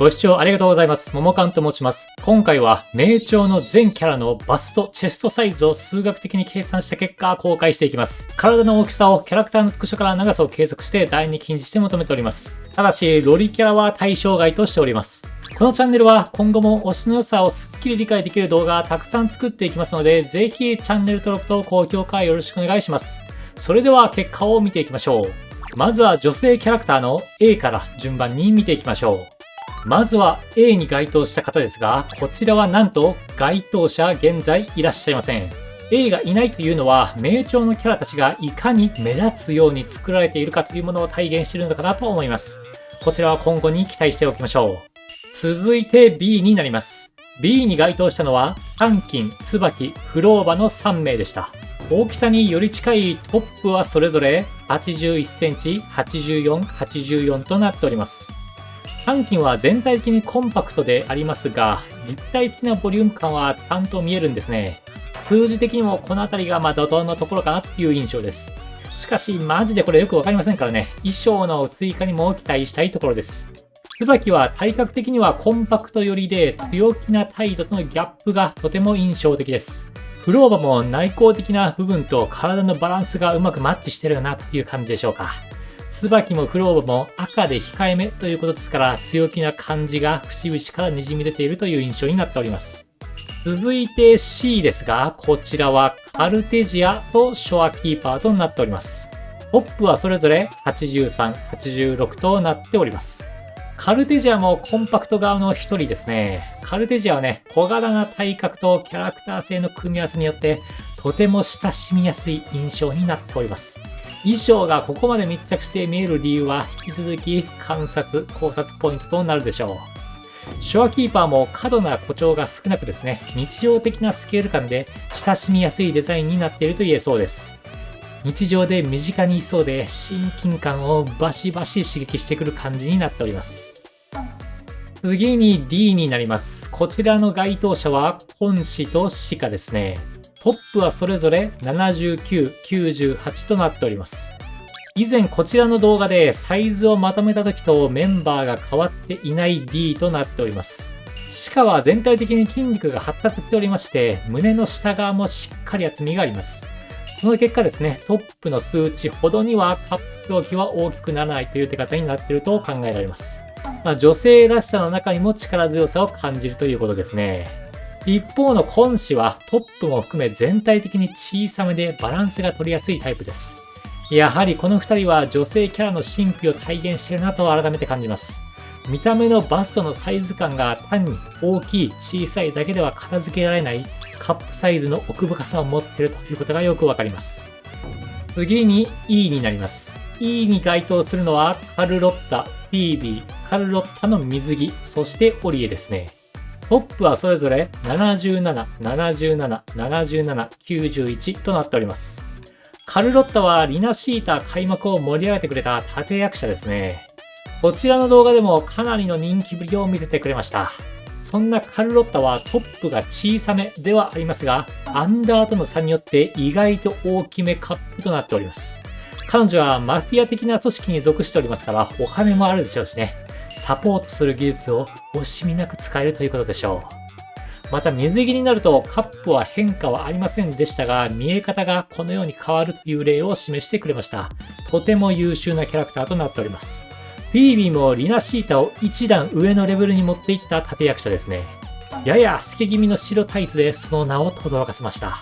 ご視聴ありがとうございます。ももかんと申します。今回は名調の全キャラのバスト、チェストサイズを数学的に計算した結果公開していきます。体の大きさをキャラクターのスクショから長さを計測して第2近似して求めております。ただし、ロリキャラは対象外としております。このチャンネルは今後も推しの良さをすっきり理解できる動画をたくさん作っていきますので、ぜひチャンネル登録と高評価よろしくお願いします。それでは結果を見ていきましょう。まずは女性キャラクターの A から順番に見ていきましょう。まずは A に該当した方ですが、こちらはなんと該当者現在いらっしゃいません。A がいないというのは、名調のキャラたちがいかに目立つように作られているかというものを体現しているのかなと思います。こちらは今後に期待しておきましょう。続いて B になります。B に該当したのは、パンキン、ツバキ、フローバの3名でした。大きさにより近いトップはそれぞれ81センチ、84、84となっております。パンキンは全体的にコンパクトでありますが、立体的なボリューム感はちゃんと見えるんですね。数字的にもこの辺りが怒涛のところかなという印象です。しかしマジでこれよくわかりませんからね、衣装の追加にも期待したいところです。ツバキは体格的にはコンパクト寄りで強気な態度とのギャップがとても印象的です。フローバも内向的な部分と体のバランスがうまくマッチしてるよなという感じでしょうか。ツバキもフローバも赤で控えめということですから、強気な感じが節々から滲み出ているという印象になっております。続いて C ですが、こちらはカルテジアとショアキーパーとなっております。トップはそれぞれ83、86となっております。カルテジアもコンパクト側の一人ですね。カルテジアはね、小柄な体格とキャラクター性の組み合わせによって、とても親しみやすい印象になっております。衣装がここまで密着して見える理由は引き続き考察ポイントとなるでしょう。ショアキーパーも過度な誇張が少なくですね、日常的なスケール感で親しみやすいデザインになっていると言えそうです。日常で身近にいそうで親近感をバシバシ刺激してくる感じになっております。次に D になります。こちらの該当者は本氏とシカですね。トップはそれぞれ79、98となっております。以前こちらの動画でサイズをまとめた時とメンバーが変わっていない D となっております。シカは全体的に筋肉が発達しておりまして、胸の下側もしっかり厚みがあります。その結果ですね、トップの数値ほどにはカップ表記は大きくならないという手方になっていると考えられます。女性らしさの中にも力強さを感じるということですね。一方のコン氏はトップも含め全体的に小さめでバランスが取りやすいタイプです。やはりこの二人は女性キャラの神秘を体現しているなと改めて感じます。見た目のバストのサイズ感が単に大きい小さいだけでは片付けられないカップサイズの奥深さを持っているということがよくわかります。次に E になります。E に該当するのはカルロッタ、フィービー、カルロッタの水着、そしてオリエですね。トップはそれぞれ77、77、77、91となっております。カルロッタはリナシータ開幕を盛り上げてくれた立役者ですね。こちらの動画でもかなりの人気ぶりを見せてくれました。そんなカルロッタはトップが小さめではありますが、アンダーとの差によって意外と大きめカップとなっております。彼女はマフィア的な組織に属しておりますから、お金もあるでしょうしね。サポートする技術を惜しみなく使えるということでしょう。また水着になるとカップは変化はありませんでしたが、見え方がこのように変わるという例を示してくれました。とても優秀なキャラクターとなっております。フィービーもリナシータを一段上のレベルに持っていった立役者ですね。やや透け気味の白タイツでその名を轟かせました。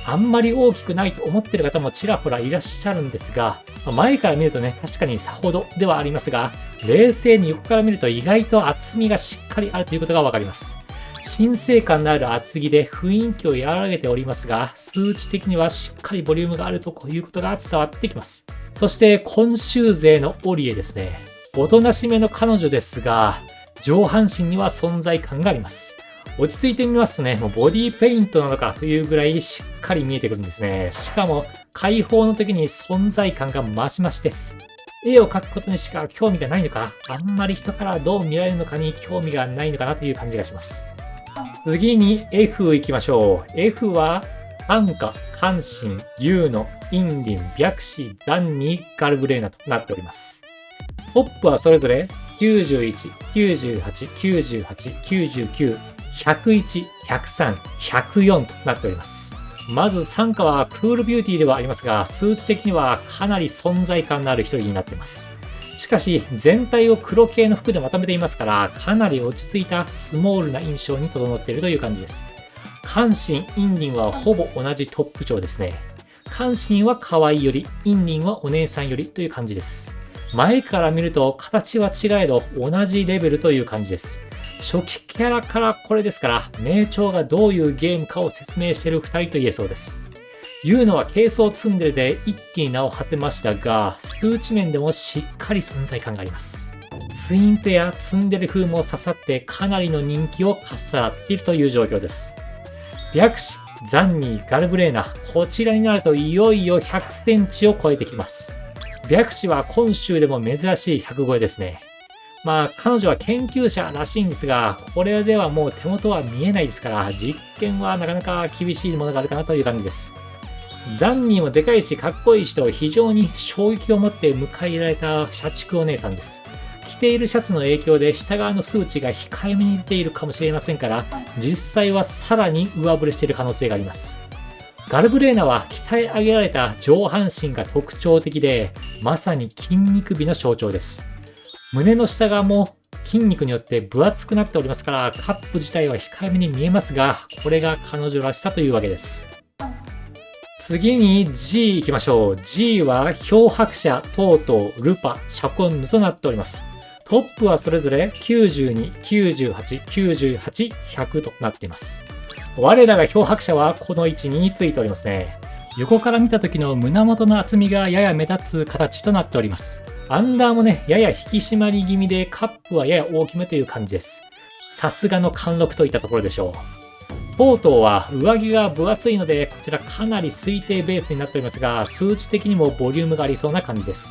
あんまり大きくないと思っている方もちらほらいらっしゃるんですが、前から見るとね、確かにさほどではありますが、冷静に横から見ると意外と厚みがしっかりあるということがわかります。新生感のある厚着で雰囲気を和らげておりますが、数値的にはしっかりボリュームがあるということが伝わってきます。そして今週勢のオリエですね。おとなしめの彼女ですが、上半身には存在感があります。落ち着いてみますとね、もうボディペイントなのかというぐらいしっかり見えてくるんですね。しかも解放の時に存在感が増し増しです。絵を描くことにしか興味がないのか、あんまり人からどう見られるのかに興味がないのかなという感じがします。次に F 行きましょう。F はアンカ、カンシン、ユーノ、インリン、ビャクシ、ダンニー、ガルブレーナとなっております。トップはそれぞれ91、98、98、99、101、103、104となっております。まず傘下はクールビューティーではありますが、数値的にはかなり存在感のある一人になっています。しかし、全体を黒系の服でまとめていますから、かなり落ち着いたスモールな印象に整っているという感じです。関心、インリンはほぼ同じトップ長ですね。関心は可愛いより、インリンはお姉さんよりという感じです。前から見ると形は違えど同じレベルという感じです。初期キャラからこれですから、名調がどういうゲームかを説明している2人と言えそうです。言うのは軽装ツンデレで一気に名を馳せましたが、数値面でもしっかり存在感があります。ツインテやツンデレ風も刺さってかなりの人気をかっさらっているという状況です。白紙、ザンニー、ガルブレーナ、こちらになるといよいよ100センチを超えてきます。白紙は今週でも珍しい100超えですね。まあ彼女は研究者らしいんですが、これではもう手元は見えないですから、実験はなかなか厳しいものがあるかなという感じです。ザンニーもでかいしかっこいいしと非常に衝撃を持って迎え入れられた社畜お姉さんです。着ているシャツの影響で下側の数値が控えめに出ているかもしれませんから、実際はさらに上振れしている可能性があります。ガルブレーナは鍛え上げられた上半身が特徴的で、まさに筋肉美の象徴です。胸の下側も筋肉によって分厚くなっておりますから、カップ自体は控えめに見えますが、これが彼女らしさというわけです。次に G 行きましょう。G は漂白者、トート、ルパ、シャコンヌとなっております。トップはそれぞれ92、98、98、100となっています。我らが漂白者はこの位置についておりますね。横から見た時の胸元の厚みがやや目立つ形となっております。アンダーもね、やや引き締まり気味でカップはやや大きめという感じです。さすがの貫禄といったところでしょう。とうとうは上着が分厚いので、こちらかなり推定ベースになっておりますが、数値的にもボリュームがありそうな感じです。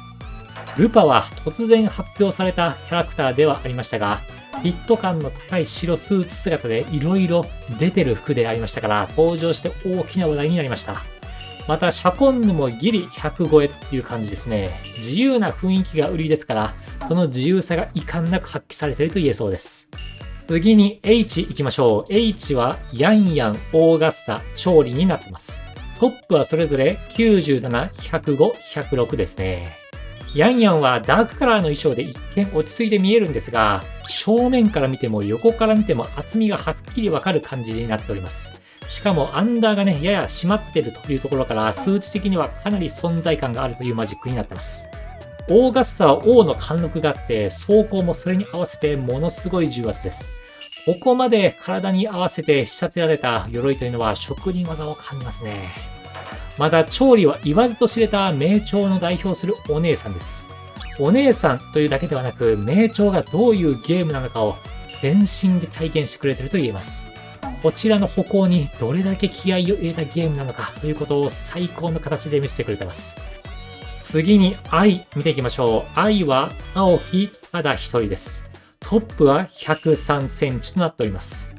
ルパは突然発表されたキャラクターではありましたが、フィット感の高い白スーツ姿で色々出てる服でありましたから、登場して大きな話題になりました。また、シャコンヌもギリ100超えという感じですね。自由な雰囲気が売りですから、この自由さが遺憾なく発揮されていると言えそうです。次に H 行きましょう。H はヤンヤン、オーガスタ、調理になっています。トップはそれぞれ97、105、106ですね。ヤンヤンはダークカラーの衣装で一見落ち着いて見えるんですが、正面から見ても横から見ても厚みがはっきりわかる感じになっております。しかもアンダーがね、やや締まっているというところから、数値的にはかなり存在感があるというマジックになっています。オーガスタは王の貫禄があって、装甲もそれに合わせてものすごい重圧です。ここまで体に合わせて仕立てられた鎧というのは職人技を感じますね。また、調理は言わずと知れた名調の代表するお姉さんです。お姉さんというだけではなく、名調がどういうゲームなのかを全身で体験してくれていると言えます。こちらの歩行にどれだけ気合を入れたゲームなのかということを最高の形で見せてくれています。次に I 見ていきましょう。I は青木ただ一人です。トップは103センチとなっております。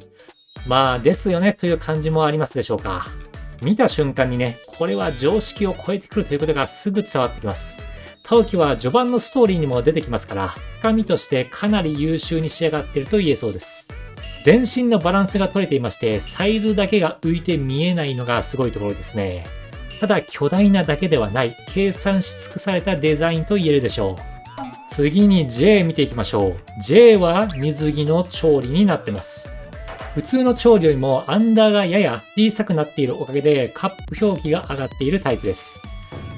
まあですよねという感じもありますでしょうか。見た瞬間にね、これは常識を超えてくるということがすぐ伝わってきます。タオキは序盤のストーリーにも出てきますから、つかみとしてかなり優秀に仕上がっていると言えそうです。全身のバランスが取れていまして、サイズだけが浮いて見えないのがすごいところですね。ただ巨大なだけではない、計算し尽くされたデザインと言えるでしょう。次に J 見ていきましょう。J は水着の調理になってます。普通の調理よりもアンダーがやや小さくなっているおかげでカップ表記が上がっているタイプです。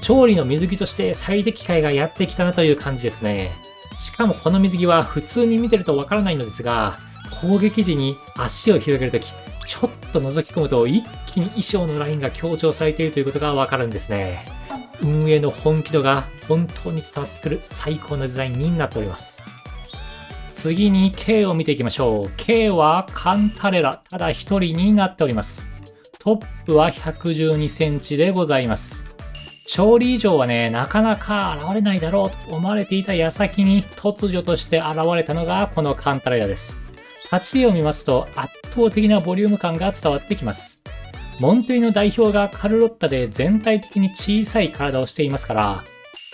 調理の水着として最適解がやってきたなという感じですね。しかもこの水着は普通に見てるとわからないのですが、攻撃時に足を広げるとき、ちょっと覗き込むと一気に衣装のラインが強調されているということがわかるんですね。運営の本気度が本当に伝わってくる最高のデザインになっております。次に K を見ていきましょう。K はカンタレラただ一人になっております。トップは112センチでございます。調理以上はね、なかなか現れないだろうと思われていた矢先に突如として現れたのがこのカンタレラです。立ち絵を見ますと圧倒的なボリューム感が伝わってきます。モンテリの代表がカルロッタで全体的に小さい体をしていますから、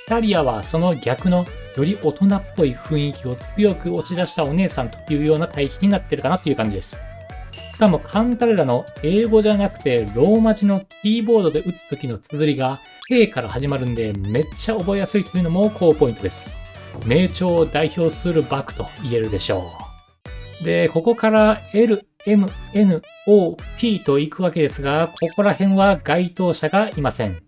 タリアはその逆のより大人っぽい雰囲気を強く押し出したお姉さんというような対比になってるかなという感じです。しかもカンタレラの英語じゃなくてローマ字のキーボードで打つ時の綴りが K から始まるんでめっちゃ覚えやすいというのも高ポイントです。名調を代表するバクと言えるでしょう。で、ここから L、M、N、O、P と行くわけですが、ここら辺は該当者がいません。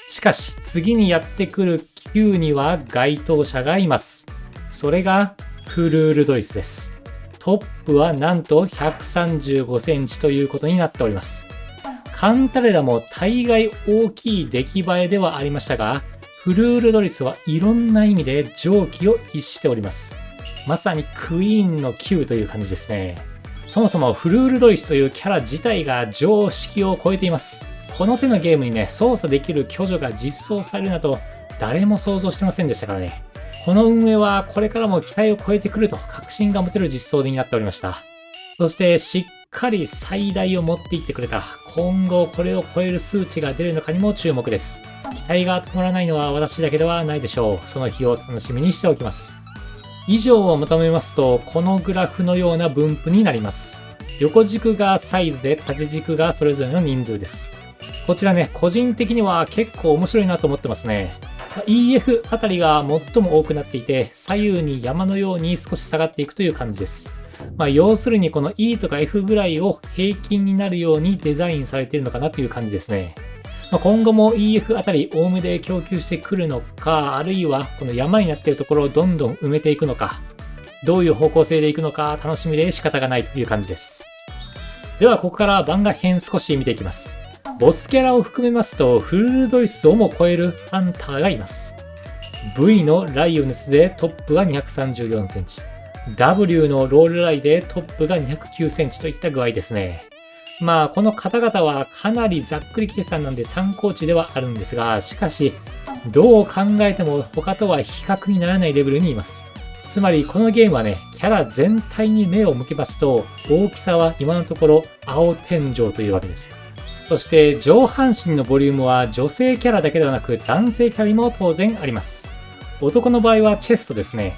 しかし次にやってくる Q には該当者がいます。それがフルールドリスです。トップはなんと135センチということになっております。カンタレラも大概大きい出来栄えではありましたが、フルールドリスはいろんな意味で常軌を逸しております。まさにクイーンの Q という感じですね。そもそもフルールドリスというキャラ自体が常識を超えています。この手のゲームにね、操作できる巨女が実装されるなど誰も想像してませんでしたからね。この運営はこれからも期待を超えてくると確信が持てる実装になっておりました。そしてしっかり最大を持っていってくれた。今後これを超える数値が出るのかにも注目です。期待が止まらないのは私だけではないでしょう。その日を楽しみにしておきます。以上をまとめますと、このグラフのような分布になります。横軸がサイズで縦軸がそれぞれの人数です。こちらね、個人的には結構面白いなと思ってますね。EF あたりが最も多くなっていて、左右に山のように少し下がっていくという感じです。要するにこの E とか F ぐらいを平均になるようにデザインされているのかなという感じですね。今後も EF あたり多めで供給してくるのか、あるいはこの山になっているところをどんどん埋めていくのか、どういう方向性でいくのか楽しみで仕方がないという感じです。ではここから番外編少し見ていきます。ボスキャラを含めますとフルードリスをも超えるハンターがいます。V のライオネスでトップが234センチ。W のロールライでトップが209センチといった具合ですね。この方々はかなりざっくり計算なんで参考値ではあるんですが、しかし、どう考えても他とは比較にならないレベルにいます。つまりこのゲームはね、キャラ全体に目を向けますと、大きさは今のところ青天井というわけです。そして上半身のボリュームは女性キャラだけではなく男性キャラにも当然あります。男の場合はチェストですね。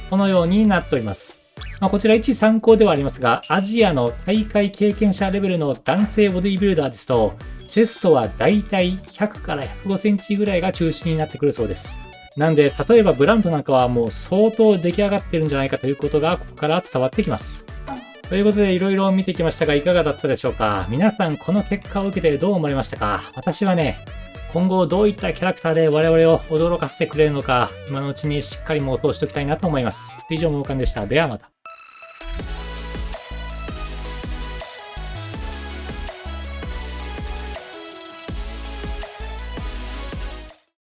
このようになっております。こちら一参考ではありますが、アジアの大会経験者レベルの男性ボディビルダーですと、チェストはだいたい100から105センチぐらいが中心になってくるそうです。なんで、例えばブラントなんかはもう相当出来上がってるんじゃないかということがここから伝わってきます。ということでいろいろ見てきましたがいかがだったでしょうか。皆さんこの結果を受けてどう思われましたか。私はね、今後どういったキャラクターで我々を驚かせてくれるのか、今のうちにしっかり妄想しておきたいなと思います。以上、ももかんでした。ではまた。